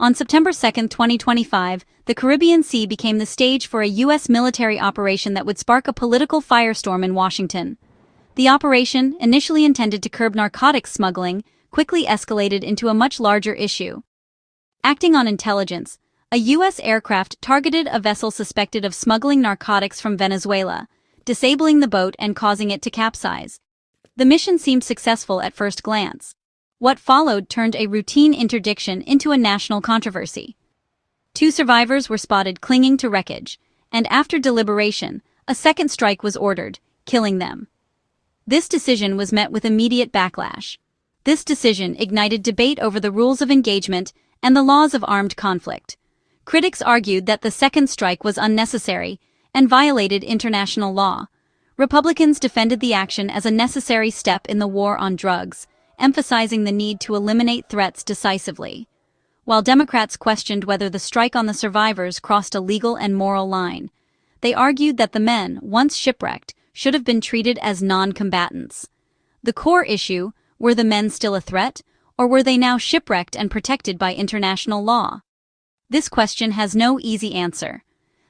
On September 2, 2025, the Caribbean Sea became the stage for a U.S. military operation that would spark a political firestorm in Washington. The operation, initially intended to curb narcotics smuggling, quickly escalated into a much larger issue. Acting on intelligence, a U.S. aircraft targeted a vessel suspected of smuggling narcotics from Venezuela, disabling the boat and causing it to capsize. The mission seemed successful at first glance. What followed turned a routine interdiction into a national controversy. 2 survivors were spotted clinging to wreckage, and after deliberation, a second strike was ordered, killing them. This decision was met with immediate backlash. This decision ignited debate over the rules of engagement and the laws of armed conflict. Critics argued that the second strike was unnecessary and violated international law. Republicans defended the action as a necessary step in the war on drugs, emphasizing the need to eliminate threats decisively, while Democrats questioned whether the strike on the survivors crossed a legal and moral line. They argued that the men, once shipwrecked, should have been treated as non-combatants. The core issue: were the men still a threat, or were they now shipwrecked and protected by international law? This question has no easy answer.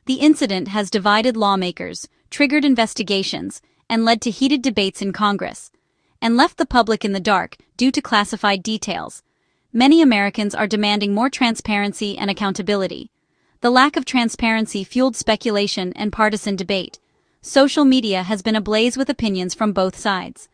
The incident has divided lawmakers, triggered investigations, and led to heated debates in Congress, and left the public in the dark due to classified details. Many Americans are demanding more transparency and accountability. The lack of transparency fueled speculation and partisan debate. Social media has been ablaze with opinions from both sides.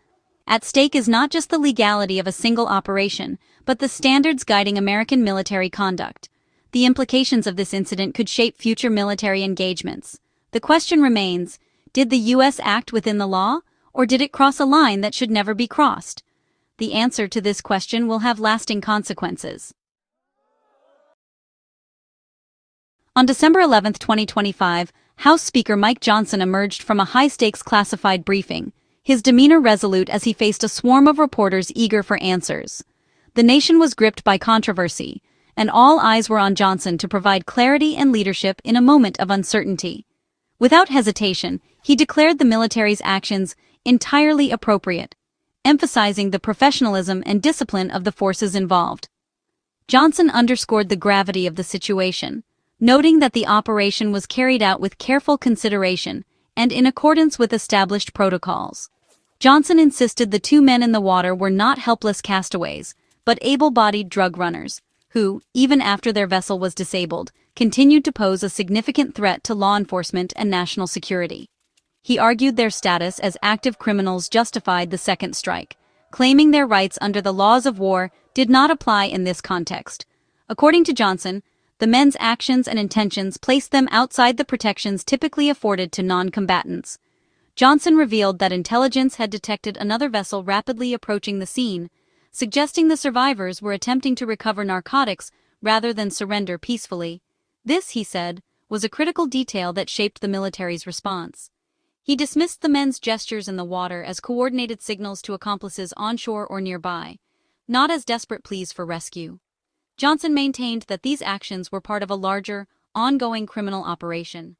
At stake is not just the legality of a single operation, but the standards guiding American military conduct. The implications of this incident could shape future military engagements. The question remains: did the U.S. act within the law, or did it cross a line that should never be crossed? The answer to this question will have lasting consequences. On December 11, 2025, House Speaker Mike Johnson emerged from a high-stakes classified briefing, his demeanor resolute as he faced a swarm of reporters eager for answers. The nation was gripped by controversy, and all eyes were on Johnson to provide clarity and leadership in a moment of uncertainty. Without hesitation, he declared the military's actions entirely appropriate, emphasizing the professionalism and discipline of the forces involved. Johnson underscored the gravity of the situation, noting that the operation was carried out with careful consideration and in accordance with established protocols. Johnson insisted the 2 men in the water were not helpless castaways, but able-bodied drug runners, who, even after their vessel was disabled, continued to pose a significant threat to law enforcement and national security. He argued their status as active criminals justified the second strike, claiming their rights under the laws of war did not apply in this context. According to Johnson, the men's actions and intentions placed them outside the protections typically afforded to non-combatants. Johnson revealed that intelligence had detected another vessel rapidly approaching the scene, suggesting the survivors were attempting to recover narcotics rather than surrender peacefully. This, he said, was a critical detail that shaped the military's response. He dismissed the men's gestures in the water as coordinated signals to accomplices onshore or nearby, not as desperate pleas for rescue. Johnson maintained that these actions were part of a larger, ongoing criminal operation.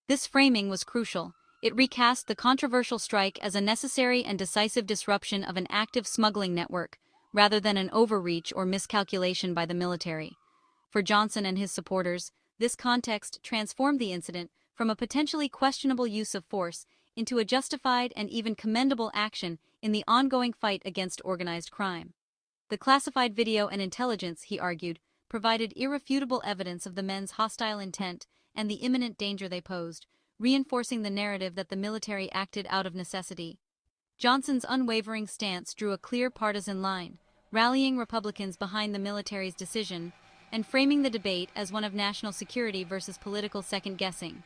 This framing was crucial. It recast the controversial strike as a necessary and decisive disruption of an active smuggling network, rather than an overreach or miscalculation by the military. For Johnson and his supporters, this context transformed the incident from a potentially questionable use of force into a justified and even commendable action in the ongoing fight against organized crime. The classified video and intelligence, he argued, provided irrefutable evidence of the men's hostile intent and the imminent danger they posed, reinforcing the narrative that the military acted out of necessity. Johnson's unwavering stance drew a clear partisan line, rallying Republicans behind the military's decision and framing the debate as one of national security versus political second-guessing.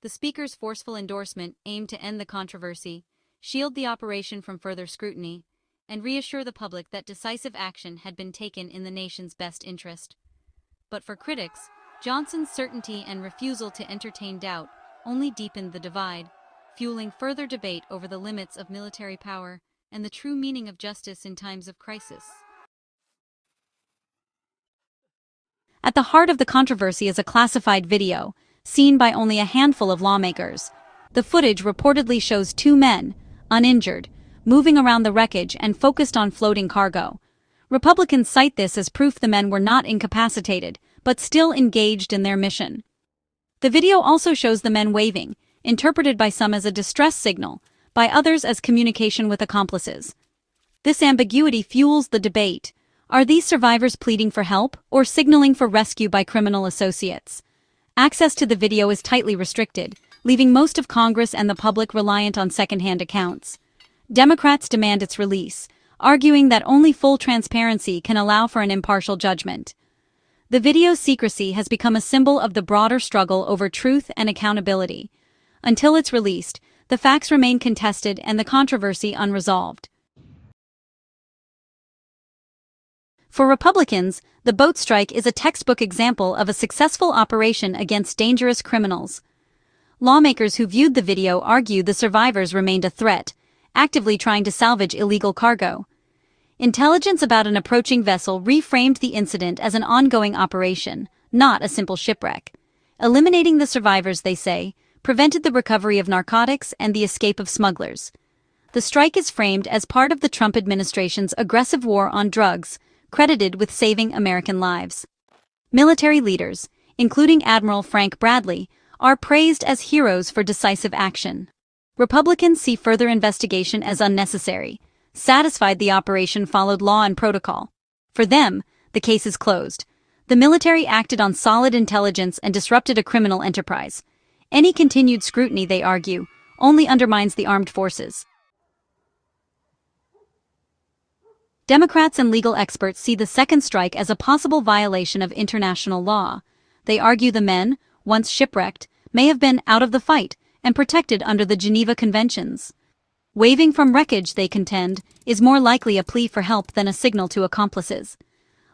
The speaker's forceful endorsement aimed to end the controversy, shield the operation from further scrutiny, and reassure the public that decisive action had been taken in the nation's best interest. But for critics, Johnson's certainty and refusal to entertain doubt only deepened the divide, fueling further debate over the limits of military power and the true meaning of justice in times of crisis. At the heart of the controversy is a classified video, seen by only a handful of lawmakers. The footage reportedly shows 2 men, uninjured, moving around the wreckage and focused on floating cargo. Republicans cite this as proof the men were not incapacitated, but still engaged in their mission. The video also shows the men waving, interpreted by some as a distress signal, by others as communication with accomplices. This ambiguity fuels the debate. Are these survivors pleading for help or signaling for rescue by criminal associates? Access to the video is tightly restricted, leaving most of Congress and the public reliant on secondhand accounts. Democrats demand its release, arguing that only full transparency can allow for an impartial judgment. The video's secrecy has become a symbol of the broader struggle over truth and accountability. Until it's released, the facts remain contested and the controversy unresolved. For Republicans, the boat strike is a textbook example of a successful operation against dangerous criminals. Lawmakers who viewed the video argue the survivors remained a threat, actively trying to salvage illegal cargo. Intelligence about an approaching vessel reframed the incident as an ongoing operation, not a simple shipwreck. Eliminating the survivors, they say, prevented the recovery of narcotics and the escape of smugglers. The strike is framed as part of the Trump administration's aggressive war on drugs, credited with saving American lives. Military leaders, including Admiral Frank Bradley, are praised as heroes for decisive action. Republicans see further investigation as unnecessary, satisfied the operation followed law and protocol. For them, the case is closed. The military acted on solid intelligence and disrupted a criminal enterprise. Any continued scrutiny, they argue, only undermines the armed forces. Democrats and legal experts see the second strike as a possible violation of international law. They argue the men, once shipwrecked, may have been out of the fight and protected under the Geneva Conventions. Waving from wreckage, they contend, is more likely a plea for help than a signal to accomplices.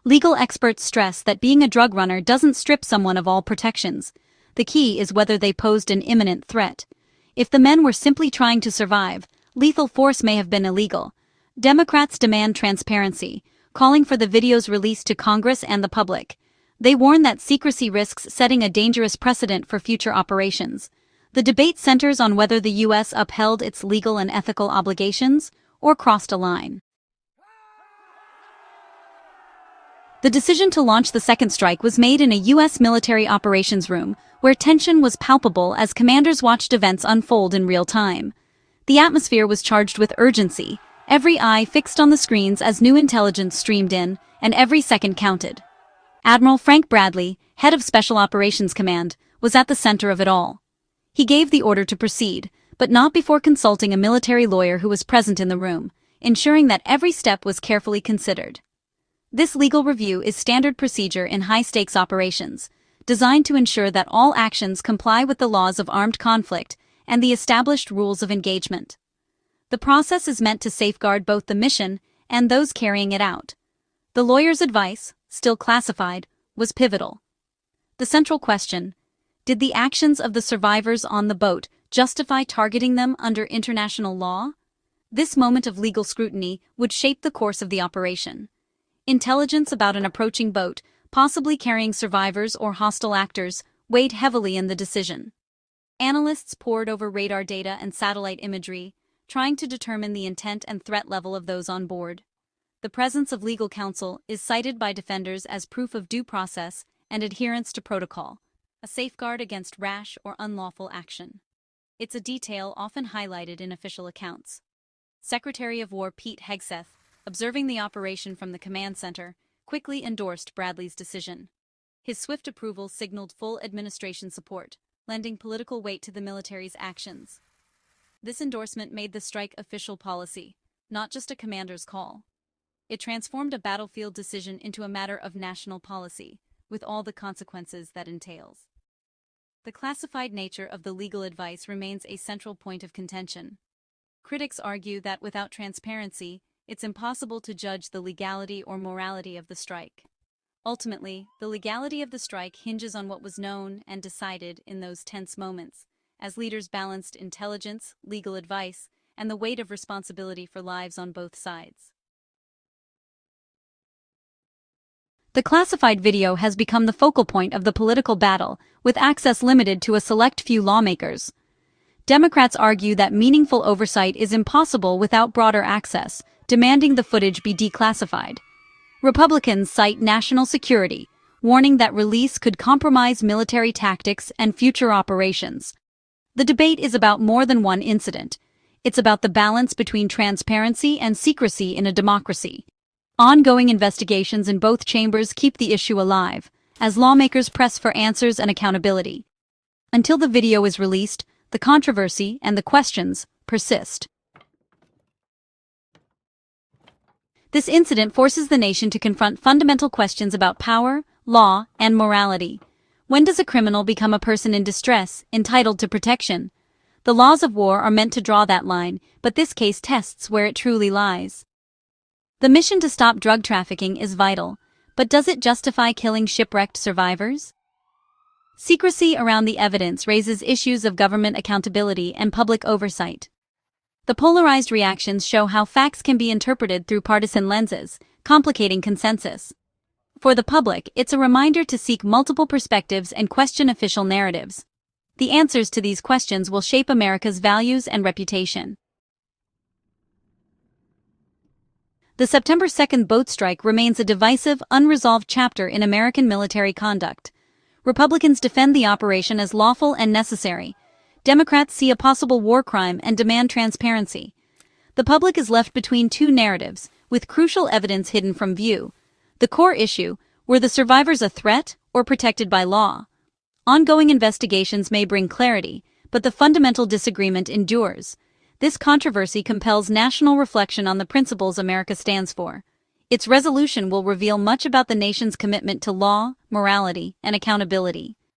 Legal experts stress that being a drug runner doesn't strip someone of all protections. The key is whether they posed an imminent threat. If the men were simply trying to survive, lethal force may have been illegal. Democrats demand transparency, calling for the video's release to Congress and the public. They warn that secrecy risks setting a dangerous precedent for future operations. The debate centers on whether the U.S. upheld its legal and ethical obligations or crossed a line. The decision to launch the second strike was made in a U.S. military operations room, where tension was palpable as commanders watched events unfold in real time. The atmosphere was charged with urgency, every eye fixed on the screens as new intelligence streamed in, and every second counted. Admiral Frank Bradley, head of Special Operations Command, was at the center of it all. He gave the order to proceed, but not before consulting a military lawyer who was present in the room, ensuring that every step was carefully considered. This legal review is standard procedure in high-stakes operations, designed to ensure that all actions comply with the laws of armed conflict and the established rules of engagement. The process is meant to safeguard both the mission and those carrying it out. The lawyer's advice, still classified, was pivotal. The central question: did the actions of the survivors on the boat justify targeting them under international law? This moment of legal scrutiny would shape the course of the operation. Intelligence about an approaching boat, possibly carrying survivors or hostile actors, weighed heavily in the decision. Analysts pored over radar data and satellite imagery, trying to determine the intent and threat level of those on board. The presence of legal counsel is cited by defenders as proof of due process and adherence to protocol, a safeguard against rash or unlawful action. It's a detail often highlighted in official accounts. Secretary of War Pete Hegseth, observing the operation from the command center, quickly endorsed Bradley's decision. His swift approval signaled full administration support, lending political weight to the military's actions. This endorsement made the strike official policy, not just a commander's call. It transformed a battlefield decision into a matter of national policy, with all the consequences that entails. The classified nature of the legal advice remains a central point of contention. Critics argue that without transparency, it's impossible to judge the legality or morality of the strike. Ultimately, the legality of the strike hinges on what was known and decided in those tense moments, as leaders balanced intelligence, legal advice, and the weight of responsibility for lives on both sides. The classified video has become the focal point of the political battle, with access limited to a select few lawmakers. Democrats argue that meaningful oversight is impossible without broader access, demanding the footage be declassified. Republicans cite national security, warning that release could compromise military tactics and future operations. The debate is about more than one incident. It's about the balance between transparency and secrecy in a democracy. Ongoing investigations in both chambers keep the issue alive, as lawmakers press for answers and accountability. Until the video is released, the controversy and the questions persist. This incident forces the nation to confront fundamental questions about power, law, and morality. When does a criminal become a person in distress, entitled to protection? The laws of war are meant to draw that line, but this case tests where it truly lies. The mission to stop drug trafficking is vital, but does it justify killing shipwrecked survivors? Secrecy around the evidence raises issues of government accountability and public oversight. The polarized reactions show how facts can be interpreted through partisan lenses, complicating consensus. For the public, it's a reminder to seek multiple perspectives and question official narratives. The answers to these questions will shape America's values and reputation. The September 2nd boat strike remains a divisive, unresolved chapter in American military conduct. Republicans defend the operation as lawful and necessary. Democrats see a possible war crime and demand transparency. The public is left between two narratives, with crucial evidence hidden from view. The core issue: were the survivors a threat or protected by law? Ongoing investigations may bring clarity, but the fundamental disagreement endures. This controversy compels national reflection on the principles America stands for. Its resolution will reveal much about the nation's commitment to law, morality, and accountability.